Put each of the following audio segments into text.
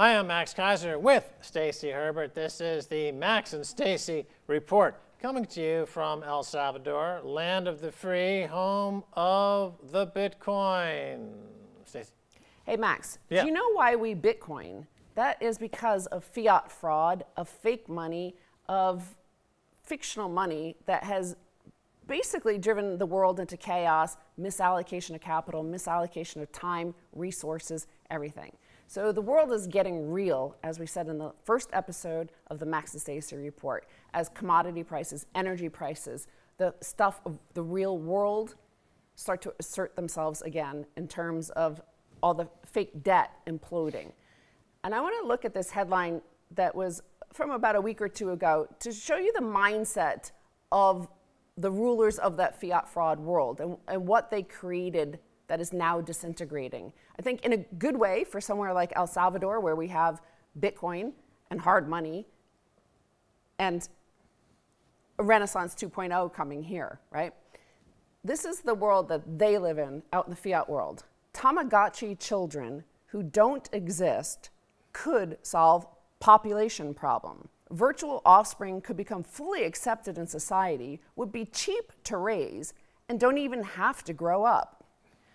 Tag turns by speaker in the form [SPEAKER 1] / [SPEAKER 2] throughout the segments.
[SPEAKER 1] Hi, I'm Max Keiser with Stacy Herbert. This is the Max and Stacy Report, coming to you from El Salvador, land of the free, home of the Bitcoin. Stacy.
[SPEAKER 2] Hey, Max,
[SPEAKER 1] Yeah.
[SPEAKER 2] Do you know why we Bitcoin? That is because of fiat fraud, of fake money, of fictional money that has basically driven the world into chaos, misallocation of capital, misallocation of time, resources, everything. So the world is getting real, as we said in the first episode of the Max and Stacy Report, as commodity prices, energy prices, the stuff of the real world start to assert themselves again in terms of all the fake debt imploding. And I want to look at this headline that was from about a week or two ago to show you the mindset of the rulers of that fiat fraud world and what they created that is now disintegrating. I think in a good way for somewhere like El Salvador, where we have Bitcoin and hard money and a Renaissance 2.0 coming here, right? This is the world that they live in out in the fiat world. Tamagotchi children who don't exist could solve population problem. Virtual offspring could become fully accepted in society, would be cheap to raise, and don't even have to grow up.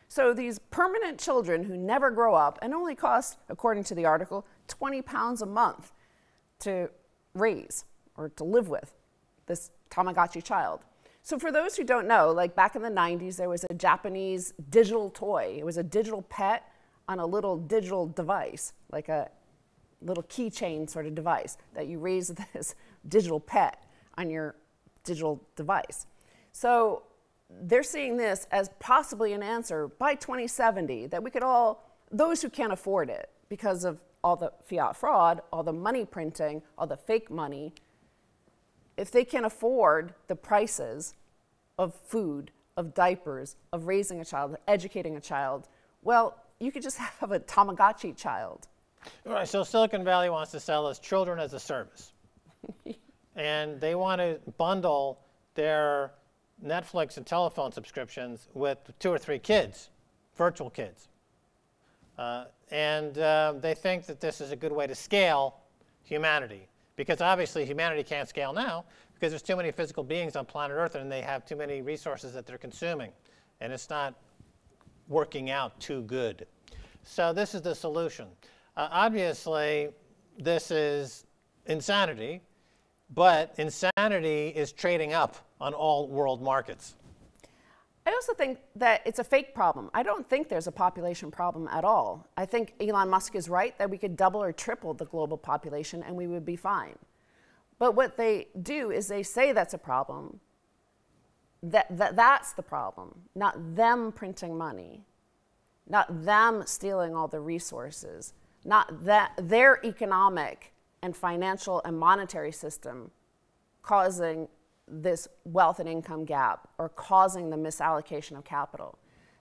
[SPEAKER 2] So these permanent children who never grow up and only cost, according to the article, 20 pounds a month to raise or to live with this Tamagotchi child. So for those who don't know, like back in the 90s, there was a Japanese digital toy. It was a digital pet on a little digital device, like a little keychain sort of device that you raise this digital pet on your digital device. So they're seeing this as possibly an answer by 2070 that we could all, those who can't afford it because of all the fiat fraud, all the money printing, all the fake money, if they can't afford the prices of food, of diapers, of raising a child, of educating a child, well, you could just have a Tamagotchi child.
[SPEAKER 1] All right, so Silicon Valley wants to sell us children as a service. And they want to bundle their Netflix and telephone subscriptions with 2 or 3 kids, virtual kids. They think that this is a good way to scale humanity. Because obviously humanity can't scale now because there's too many physical beings on planet Earth and they have too many resources that they're consuming. And it's not working out too good. So this is the solution. Obviously, this is insanity, but insanity is trading up on all world markets.
[SPEAKER 2] I also think that it's a fake problem. I don't think there's a population problem at all. I think Elon Musk is right that we could double or triple the global population and we would be fine. But what they do is they say that's a problem. That's the problem, not them printing money, not them stealing all the resources, not their economic and financial and monetary system causing this wealth and income gap or causing the misallocation of capital.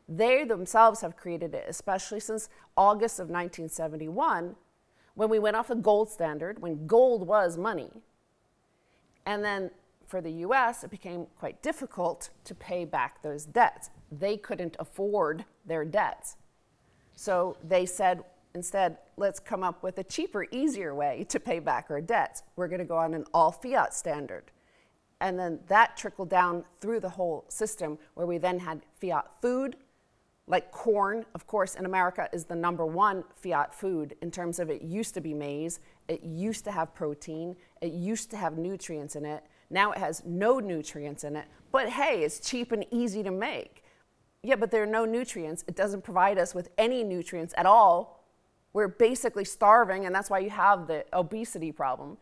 [SPEAKER 2] They themselves have created it, especially since August of 1971, when we went off the gold standard, when gold was money. And then for the US, it became quite difficult to pay back those debts. They couldn't afford their debts. So they said, instead, let's come up with a cheaper, easier way to pay back our debts. We're going to go on an all-fiat standard. And then that trickled down through the whole system where we then had fiat food, like corn, of course, in America is the #1 fiat food in terms of it used to be maize, it used to have protein, it used to have nutrients in it. Now it has no nutrients in it, but hey, it's cheap and easy to make. Yeah, but there are no nutrients. It doesn't provide us with any nutrients at all. We're basically starving, and that's why you have the obesity problem.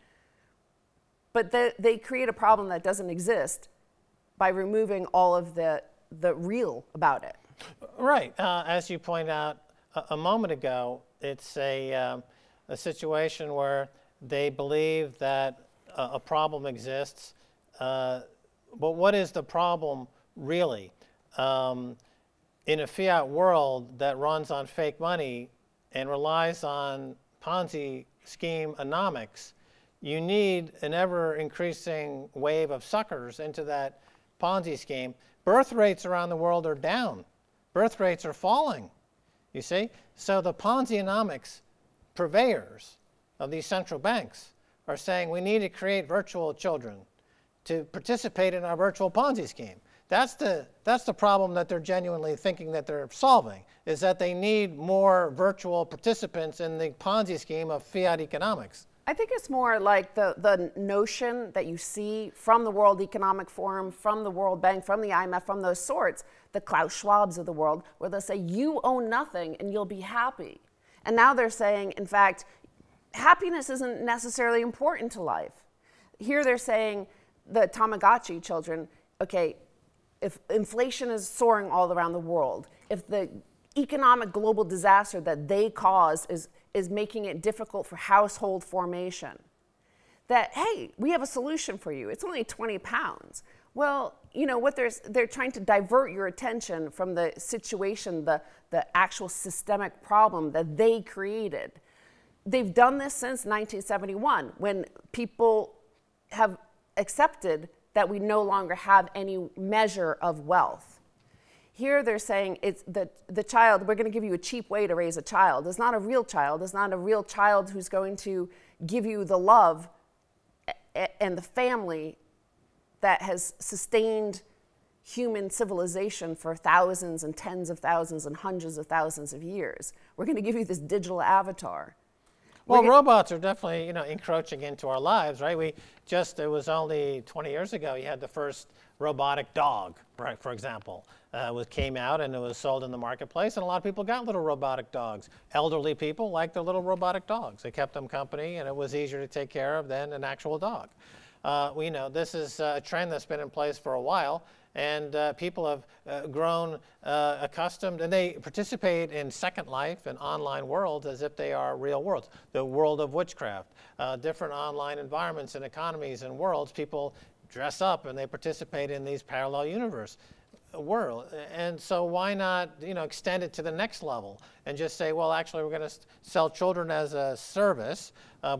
[SPEAKER 2] But they create a problem that doesn't exist by removing all of the real about it.
[SPEAKER 1] Right. As you pointed out a moment ago, it's a situation where they believe that a problem exists. But what is the problem really? In a fiat world that runs on fake money and relies on Ponzi scheme-onomics, you need an ever-increasing wave of suckers into that Ponzi scheme. Birth rates around the world are down. Birth rates are falling, you see? So the Ponzi-onomics purveyors of these central banks are saying we need to create virtual children to participate in our virtual Ponzi scheme. That's the problem that they're genuinely thinking that they're solving, is that they need more virtual participants in the Ponzi scheme of fiat economics.
[SPEAKER 2] I think it's more like the notion that you see from the World Economic Forum, from the World Bank, from the IMF, from those sorts, the Klaus Schwabs of the world, where they'll say, you own nothing and you'll be happy. And now they're saying, in fact, happiness isn't necessarily important to life. Here they're saying, the Tamagotchi children, okay, if inflation is soaring all around the world, if the economic global disaster that they cause is making it difficult for household formation, that, hey, we have a solution for you. It's only 20 pounds. Well, you know, what they're trying to divert your attention from the situation, the actual systemic problem that they created. They've done this since 1971, when people have accepted that we no longer have any measure of wealth. Here they're saying it's the child, we're going to give you a cheap way to raise a child. It's not a real child. It's not a real child who's going to give you the love and the family that has sustained human civilization for thousands and tens of thousands and hundreds of thousands of years. We're going to give you this digital avatar.
[SPEAKER 1] Well, robots are definitely, encroaching into our lives, right? It was only 20 years ago, you had the first robotic dog, right, for example. Came out and it was sold in the marketplace, and a lot of people got little robotic dogs. Elderly people liked their little robotic dogs. They kept them company, and it was easier to take care of than an actual dog. This is a trend that's been in place for a while, and people have grown accustomed, and they participate in Second Life and online worlds as if they are real worlds. The world of witchcraft, different online environments and economies and worlds, people dress up and they participate in these parallel universe world. And so why not, extend it to the next level and just say, well, actually, we're going to sell children as a service,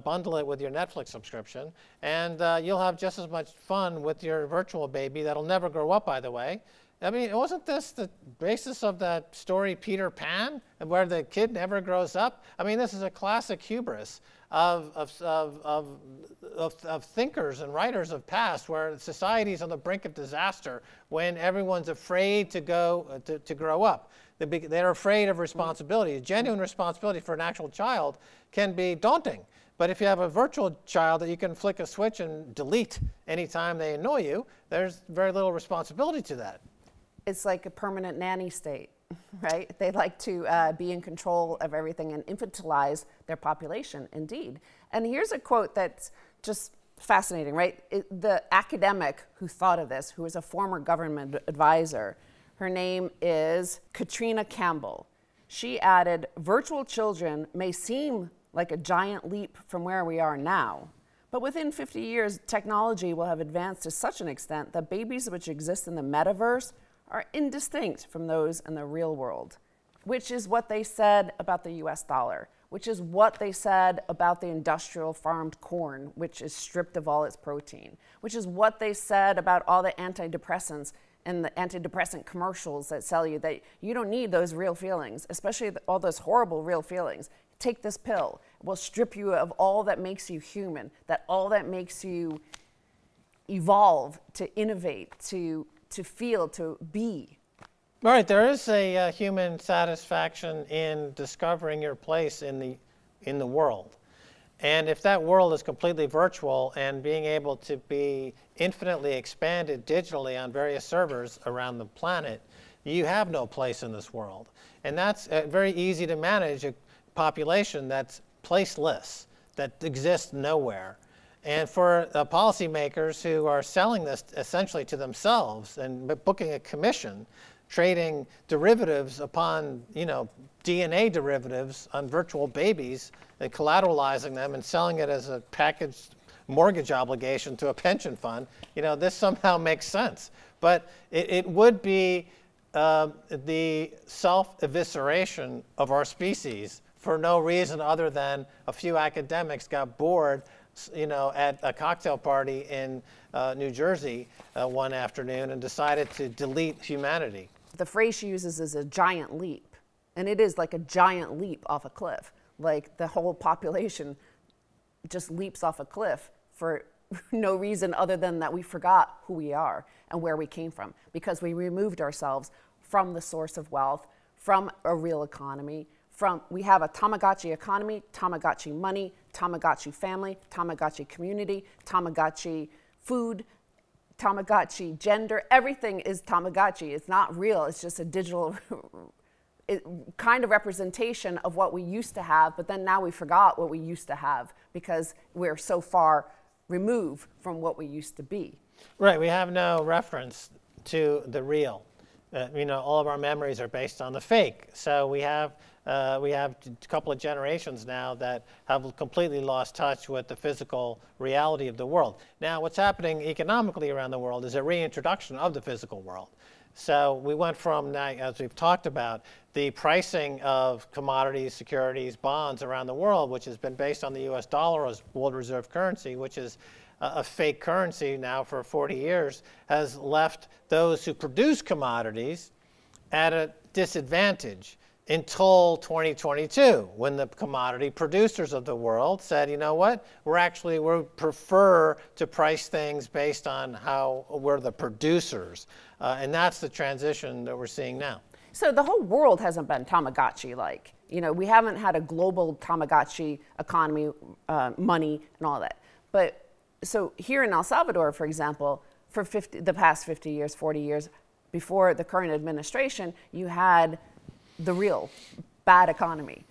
[SPEAKER 1] bundle it with your Netflix subscription, and you'll have just as much fun with your virtual baby that'll never grow up, by the way. I mean, wasn't this the basis of that story Peter Pan, where the kid never grows up? I mean, this is a classic hubris of thinkers and writers of past, where society's on the brink of disaster when everyone's afraid to grow up. They're afraid of responsibility. Genuine responsibility for an actual child can be daunting. But if you have a virtual child that you can flick a switch and delete anytime they annoy you, there's very little responsibility to that.
[SPEAKER 2] It's like a permanent nanny state, right? They like to be in control of everything and infantilize their population, indeed. And here's a quote that's just fascinating, right? The academic who thought of this, who was a former government advisor, her name is Katrina Campbell. She added, virtual children may seem like a giant leap from where we are now, but within 50 years, technology will have advanced to such an extent that babies which exist in the metaverse are indistinct from those in the real world, which is what they said about the US dollar, which is what they said about the industrial farmed corn, which is stripped of all its protein, which is what they said about all the antidepressants and the antidepressant commercials that sell you that you don't need those real feelings, especially all those horrible real feelings. Take this pill. It will strip you of all that makes you human, that all that makes you evolve, to innovate, to feel, to be.
[SPEAKER 1] Right, there is a human satisfaction in discovering your place in the world. And if that world is completely virtual and being able to be infinitely expanded digitally on various servers around the planet, you have no place in this world. And that's very easy to manage a population that's placeless, that exists nowhere. And for policymakers who are selling this essentially to themselves and booking a commission, trading derivatives upon, DNA derivatives on virtual babies and collateralizing them and selling it as a packaged mortgage obligation to a pension fund, this somehow makes sense. But it would be the self-evisceration of our species for no reason other than a few academics got bored at a cocktail party in New Jersey one afternoon and decided to delete humanity.
[SPEAKER 2] The phrase she uses is a giant leap, and it is like a giant leap off a cliff. like the whole population just leaps off a cliff for no reason other than that we forgot who we are and where we came from, because we removed ourselves from the source of wealth, from a real economy. We have a Tamagotchi economy, Tamagotchi money, Tamagotchi family, Tamagotchi community, Tamagotchi food, Tamagotchi gender. Everything is Tamagotchi. It's not real. It's just a digital kind of representation of what we used to have, but then now we forgot what we used to have because we're so far removed from what we used to be.
[SPEAKER 1] Right. We have no reference to the real. All of our memories are based on the fake. So we have a couple of generations now that have completely lost touch with the physical reality of the world. Now, what's happening economically around the world is a reintroduction of the physical world. So we went from, as we've talked about, the pricing of commodities, securities, bonds around the world, which has been based on the US dollar as world reserve currency, which is a fake currency now for 40 years, has left those who produce commodities at a disadvantage until 2022, when the commodity producers of the world said, you know what, we prefer to price things based on how we're the producers. And that's the transition that we're seeing now.
[SPEAKER 2] So the whole world hasn't been Tamagotchi-like. We haven't had a global Tamagotchi economy, money, and all that. But so here in El Salvador, for example, for the past 50 years, 40 years, before the current administration, you had the real bad economy,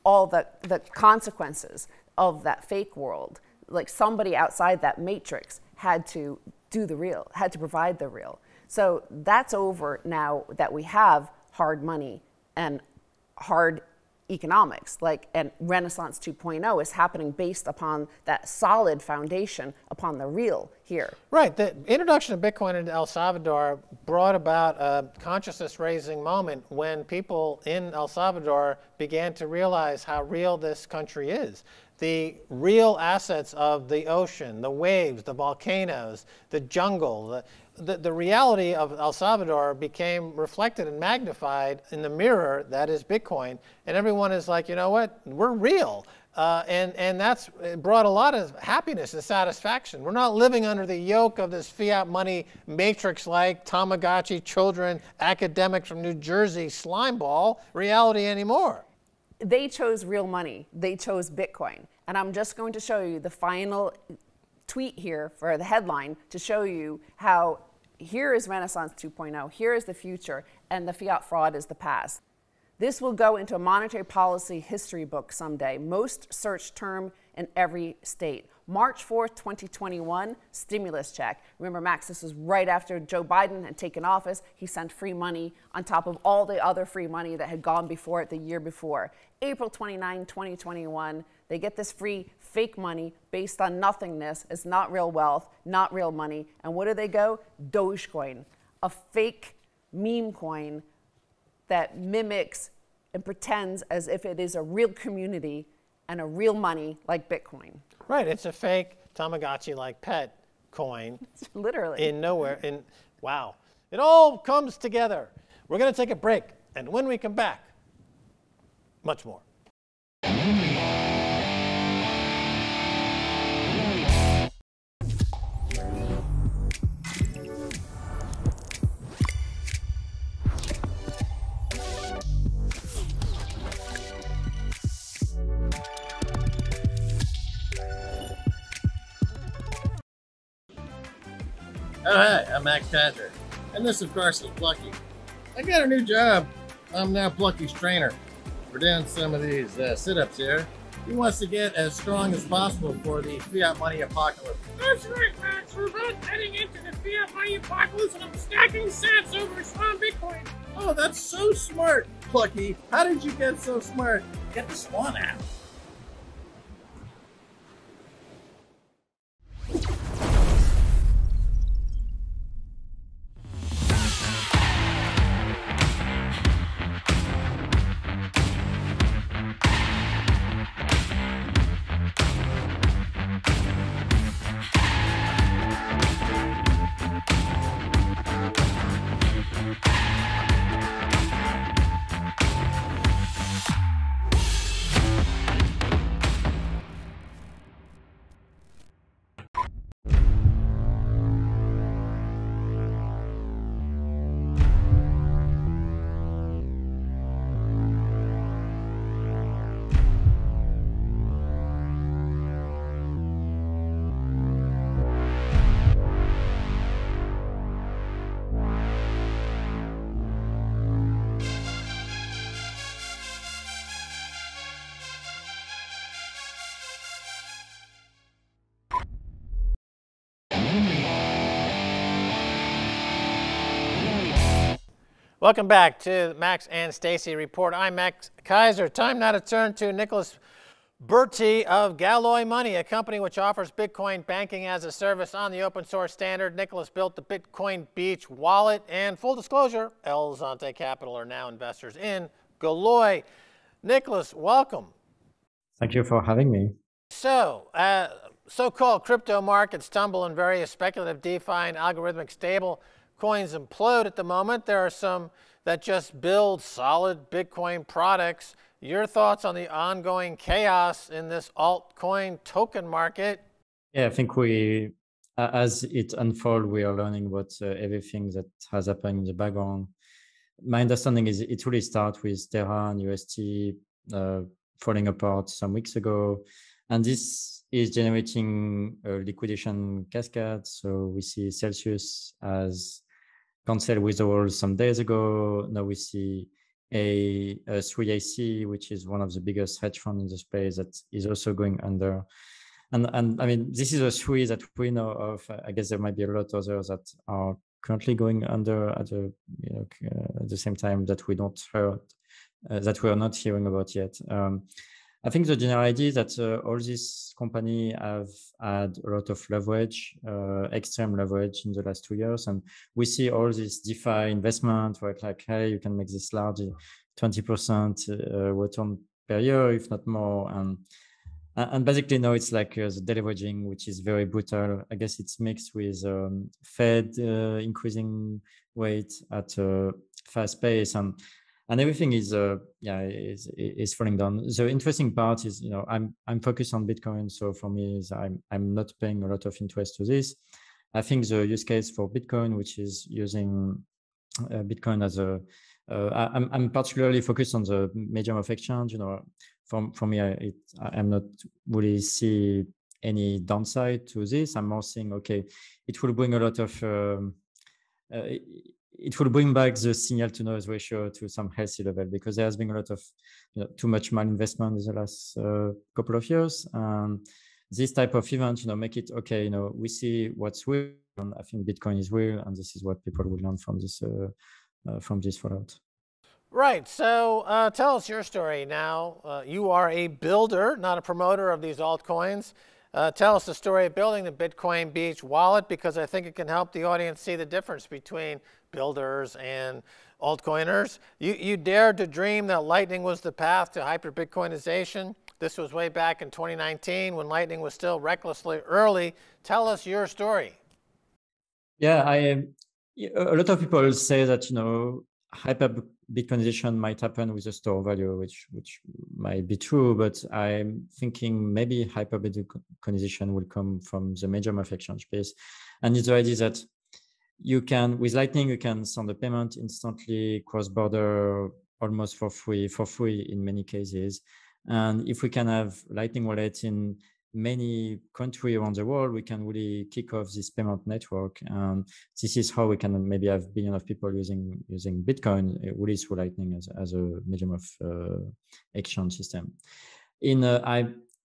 [SPEAKER 2] all the consequences of that fake world. Like somebody outside that matrix had to do the real, had to provide the real. So that's over now that we have hard money and hard economics, and Renaissance 2.0 is happening based upon that solid foundation upon the real here.
[SPEAKER 1] Right. The introduction of Bitcoin into El Salvador brought about a consciousness-raising moment when people in El Salvador began to realize how real this country is. The real assets of the ocean, the waves, the volcanoes, the jungle, the reality of El Salvador became reflected and magnified in the mirror that is Bitcoin. And everyone is like, you know what, we're real. And that's brought a lot of happiness and satisfaction. We're not living under the yoke of this fiat money matrix-like Tamagotchi children, academic from New Jersey slimeball reality anymore.
[SPEAKER 2] They chose real money. They chose Bitcoin. And I'm just going to show you the final tweet here for the headline to show you how here is Renaissance 2.0, here is the future, and the fiat fraud is the past. This will go into a monetary policy history book someday. Most searched term in every state. March 4th, 2021, stimulus check. Remember, Max, this was right after Joe Biden had taken office. He sent free money on top of all the other free money that had gone before it the year before. April 29, 2021, they get this free fake money based on nothingness. It's not real wealth, not real money. And where do they go? Dogecoin, a fake meme coin that mimics and pretends as if it is a real community and a real money like Bitcoin.
[SPEAKER 1] Right, it's a fake Tamagotchi-like pet coin.
[SPEAKER 2] Literally.
[SPEAKER 1] Wow. It all comes together. We're going to take a break, and when we come back, much more.
[SPEAKER 3] Oh, hi, I'm Max Patrick, and this, of course, is Plucky. I got a new job. I'm now Plucky's trainer. We're doing some of these sit-ups here. He wants to get as strong as possible for the fiat money apocalypse.
[SPEAKER 4] That's right, Max. We're both heading into the fiat money apocalypse, and I'm stacking sats over on Bitcoin.
[SPEAKER 3] Oh, that's so smart, Plucky. How did you get so smart? Get the Swan app.
[SPEAKER 1] Welcome back to Max and Stacy Report. I'm Max Keiser. Time now to turn to Nicolas Burtey of Galoy Money, a company which offers Bitcoin banking as a service on the open source standard. Nicolas built the Bitcoin Beach wallet, and full disclosure, El Zante Capital are now investors in Galoy. Nicolas, welcome.
[SPEAKER 5] Thank you for having me.
[SPEAKER 1] So, so-called crypto markets tumble and various speculative DeFi and algorithmic stable coins implode at the moment. There are some that just build solid Bitcoin products. Your thoughts on the ongoing chaos in this altcoin token market?
[SPEAKER 5] Yeah, I think as it unfolds, we are learning about everything that has happened in the background. My understanding is it really starts with Terra and UST falling apart some weeks ago. And this is generating a liquidation cascade. So we see Celsius as cancelled withdrawals some days ago. Now we see a 3AC, which is one of the biggest hedge funds in the space, that is also going under. And I mean, this is a 3 that we know of. I guess there might be a lot of others that are currently going under at the same time that we don't heard, that we are not hearing about yet. I think the general idea is that all these companies have had a lot of leverage, extreme leverage in the last 2 years. And we see all this DeFi investment where it's like, hey, you can make this large 20% return per year, if not more. And basically now it's like the deleveraging, which is very brutal. I guess it's mixed with Fed increasing rate at a fast pace. And everything is falling down. The interesting part is, I'm focused on Bitcoin, so for me, I'm not paying a lot of interest to this. I think the use case for Bitcoin, which is using Bitcoin as I'm particularly focused on the medium of exchange. For me, I'm not really see any downside to this. I'm more saying, okay, it will bring a lot of it will bring back the signal to noise ratio to some healthy level, because there has been a lot of too much malinvestment in the last couple of years. This type of event, make it okay. We see what's real, and I think Bitcoin is real, and this is what people will learn from this fallout.
[SPEAKER 1] Right. So tell us your story now. You are a builder, not a promoter of these altcoins. Tell us the story of building the Bitcoin Beach wallet, because I think it can help the audience see the difference between builders and altcoiners. You dared to dream that Lightning was the path to hyperbitcoinization. This was way back in 2019 when Lightning was still recklessly early. Tell us your story.
[SPEAKER 5] Yeah, a lot of people say that hyperbitcoinization might happen with the store value, which might be true, but I'm thinking maybe hyperbitcoinization will come from the medium of exchange space. And it's the idea that with Lightning, you can send a payment instantly, cross-border, almost for free in many cases. And if we can have Lightning wallets in many countries around the world, we can really kick off this payment network. And this is how we can maybe have billions of people using Bitcoin really through Lightning as a medium of exchange system.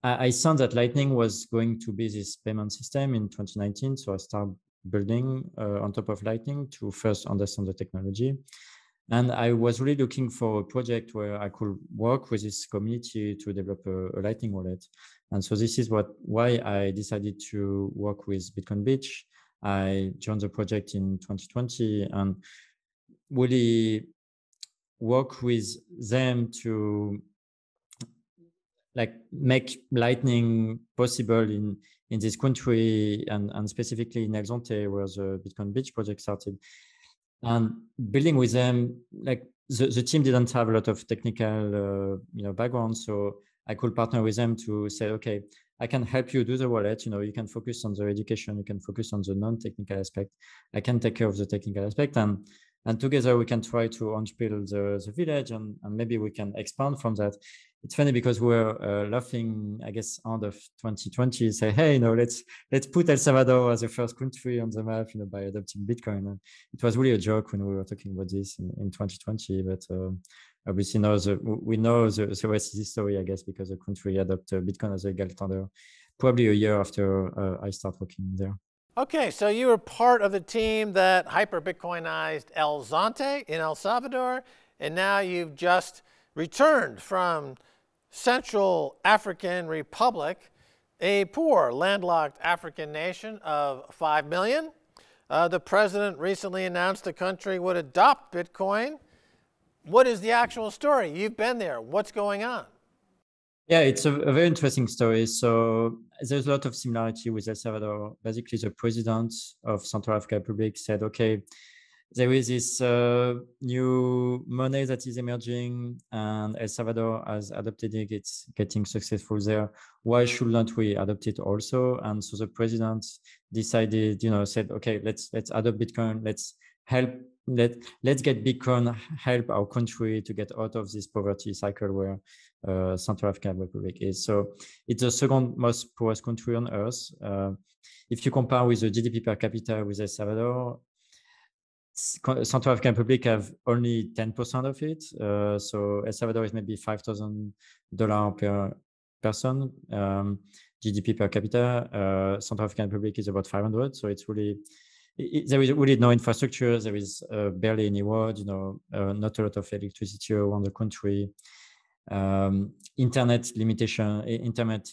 [SPEAKER 5] I saw that Lightning was going to be this payment system in 2019, so I started building on top of Lightning to first understand the technology. And I was really looking for a project where I could work with this community to develop a Lightning wallet. And so this is why I decided to work with Bitcoin Beach. I joined the project in 2020 and really work with them to make Lightning possible in this country and specifically in El Zante, where the Bitcoin Beach project started. And building with them, the team didn't have a lot of technical background, so I could partner with them to say, okay, I can help you do the wallet. You can focus on the education, you can focus on the non-technical aspect. I can take care of the technical aspect, and together we can try to unbuild the village, and maybe we can expand from that. It's funny because we're laughing, I guess, end of 2020, say, hey, let's put El Salvador as the first country on the map, by adopting Bitcoin. And it was really a joke when we were talking about this in 2020, but obviously we know the rest is history, I guess, because the country adopted Bitcoin as a legal tender probably a year after I started working there.
[SPEAKER 1] Okay, so you were part of the team that hyper-Bitcoinized El Zonte in El Salvador, and now you've just returned from Central African Republic, a poor landlocked African nation of 5 million. The president recently announced the country would adopt Bitcoin. What is the actual story? You've been there. What's going on?
[SPEAKER 5] Yeah, it's a very interesting story. So there's a lot of similarity with El Salvador. Basically, the president of Central African Republic said, okay, there is this new money that is emerging and El Salvador has adopted it. It's getting successful there. Why shouldn't we adopt it also? And so the president decided, said, okay, let's adopt Bitcoin. Let's get Bitcoin, help our country to get out of this poverty cycle where Central African Republic is. So it's the second most poorest country on earth. If you compare with the GDP per capita with El Salvador, Central African Republic have only 10% of it. So El Salvador is maybe $5,000 per person. GDP per capita. Central African Republic is about 500. So it's really, there is really no infrastructure. There is barely any road, not a lot of electricity around the country. Internet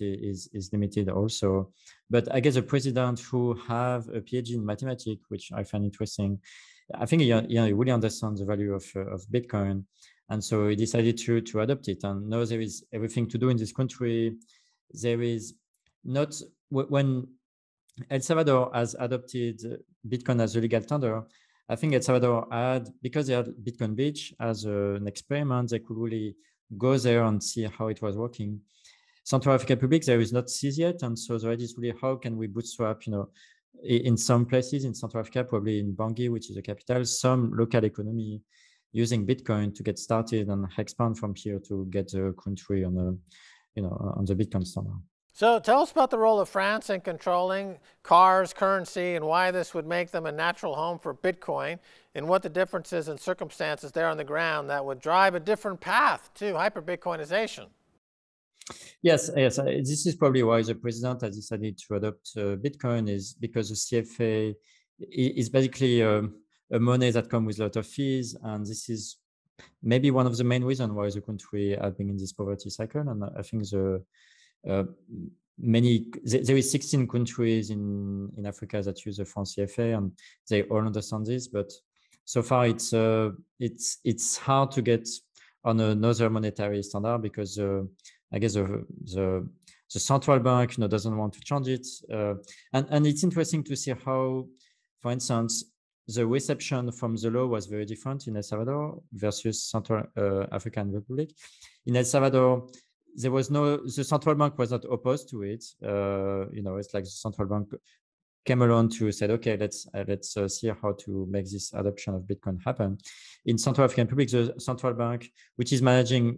[SPEAKER 5] is limited also. But I guess the president who have a PhD in mathematics, which I find interesting, I think he really understands the value of Bitcoin. And so he decided to adopt it. And now there is everything to do in this country. There is not, when El Salvador has adopted Bitcoin as a legal tender, I think El Salvador had, because they had Bitcoin Beach as an experiment, they could really go there and see how it was working. Central African Republic, there is not seized yet. And so the idea is really, how can we bootstrap, in some places in Central Africa, probably in Bangui, which is the capital, some local economy using Bitcoin to get started and expand from here to get the country on the Bitcoin standard.
[SPEAKER 1] So tell us about the role of France in controlling cars, currency, and why this would make them a natural home for Bitcoin, and what the differences and circumstances there on the ground that would drive a different path to hyper-Bitcoinization.
[SPEAKER 5] Yes. This is probably why the president has decided to adopt Bitcoin, is because the CFA is basically a money that comes with a lot of fees, and this is maybe one of the main reasons why the country has been in this poverty cycle. And I think there is 16 countries in Africa that use the France CFA, and they all understand this. But so far, it's hard to get on another monetary standard because I guess the central bank doesn't want to change it, and it's interesting to see how, for instance, the reception from the law was very different in El Salvador versus Central African Republic. In El Salvador, the central bank was not opposed to it. It's like the central bank came along to said, okay, let's see how to make this adoption of Bitcoin happen. In Central African Republic, the central bank, which is managing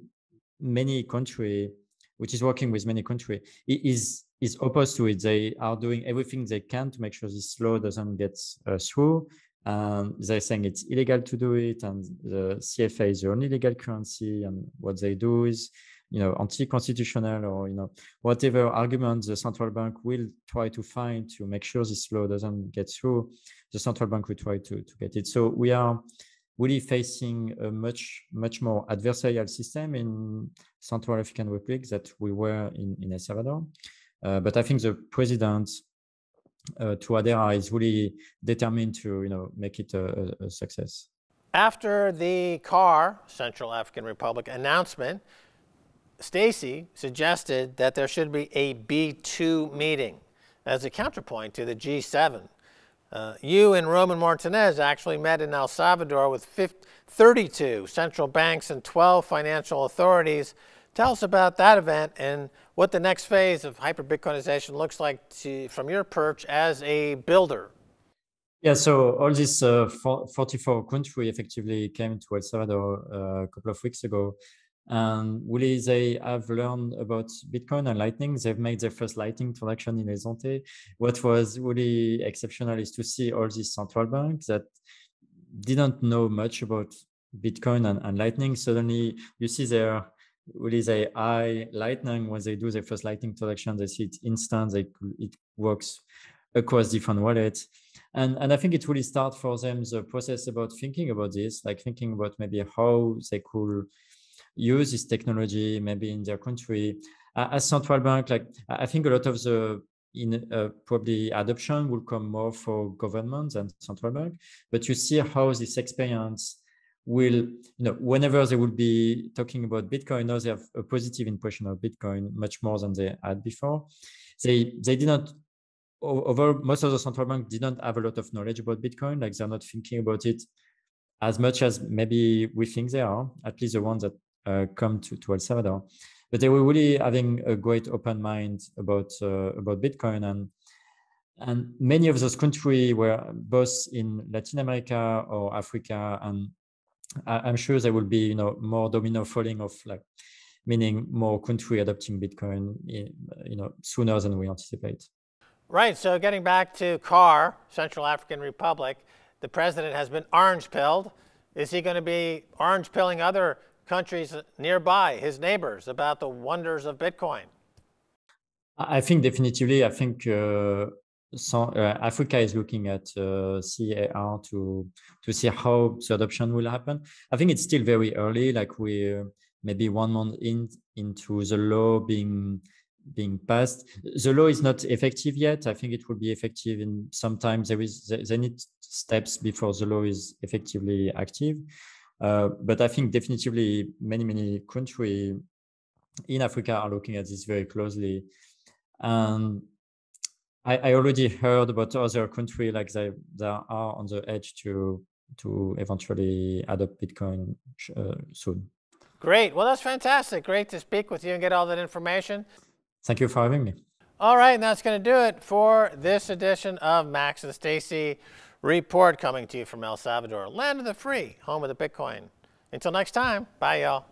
[SPEAKER 5] many countries, which is working with many countries, is opposed to it. They are doing everything they can to make sure this law doesn't get through. They're saying it's illegal to do it, and the CFA is the only legal currency, and what they do is anti-constitutional, or whatever argument the central bank will try to find to make sure this law doesn't get through, the central bank will try to get it. So we are really facing a much more adversarial system in Central African Republic that we were in El Salvador. But I think the president Touadéra is really determined to make it a success.
[SPEAKER 1] After the CAR, Central African Republic, announcement, Stacy suggested that there should be a B2 meeting as a counterpoint to the G7. You and Roman Martinez actually met in El Salvador with 32 central banks and 12 financial authorities. Tell us about that event and what the next phase of hyper-Bitcoinization looks like from your perch as a builder.
[SPEAKER 5] Yeah, so all these 44 countries effectively came to El Salvador a couple of weeks ago. And really, they have learned about Bitcoin and Lightning. They've made their first Lightning transaction in El Zonte. What was really exceptional is to see all these central banks that didn't know much about Bitcoin and Lightning. Suddenly, you see they Lightning when they do their first Lightning transaction. They see it instant. It works across different wallets. And I think it really starts for them the process about thinking about this, like thinking about maybe how they could use this technology maybe in their country. As central bank, like I think a lot of the probably adoption will come more for governments and central bank, but you see how this experience will, whenever they will be talking about Bitcoin, now they have a positive impression of Bitcoin much more than they had before. They did not, over most of the central bank didn't have a lot of knowledge about Bitcoin, like they're not thinking about it as much as maybe we think they are, at least the ones that come to El Salvador. But they were really having a great open mind about Bitcoin, and many of those countries were both in Latin America or Africa, and I'm sure there will be more domino falling of, like, meaning more country adopting Bitcoin sooner than we anticipate.
[SPEAKER 1] Right. So getting back to CAR, Central African Republic, the president has been orange pilled. Is he going to be orange pilling other countries nearby, his neighbors, about the wonders of Bitcoin?
[SPEAKER 5] I think definitively. I think Africa is looking at CAR to see how the adoption will happen. I think it's still very early. Like we're maybe 1 month into the law being passed. The law is not effective yet. I think it will be effective in sometimes they need steps before the law is effectively active. But I think definitively many countries in Africa are looking at this very closely. And I already heard about other countries like they are on the edge to eventually adopt Bitcoin soon.
[SPEAKER 1] Great. Well, that's fantastic. Great to speak with you and get all that information.
[SPEAKER 5] Thank you for having me.
[SPEAKER 1] All right, and that's going to do it for this edition of Max and Stacy Report, coming to you from El Salvador, land of the free, home of the Bitcoin. Until next time, bye, y'all.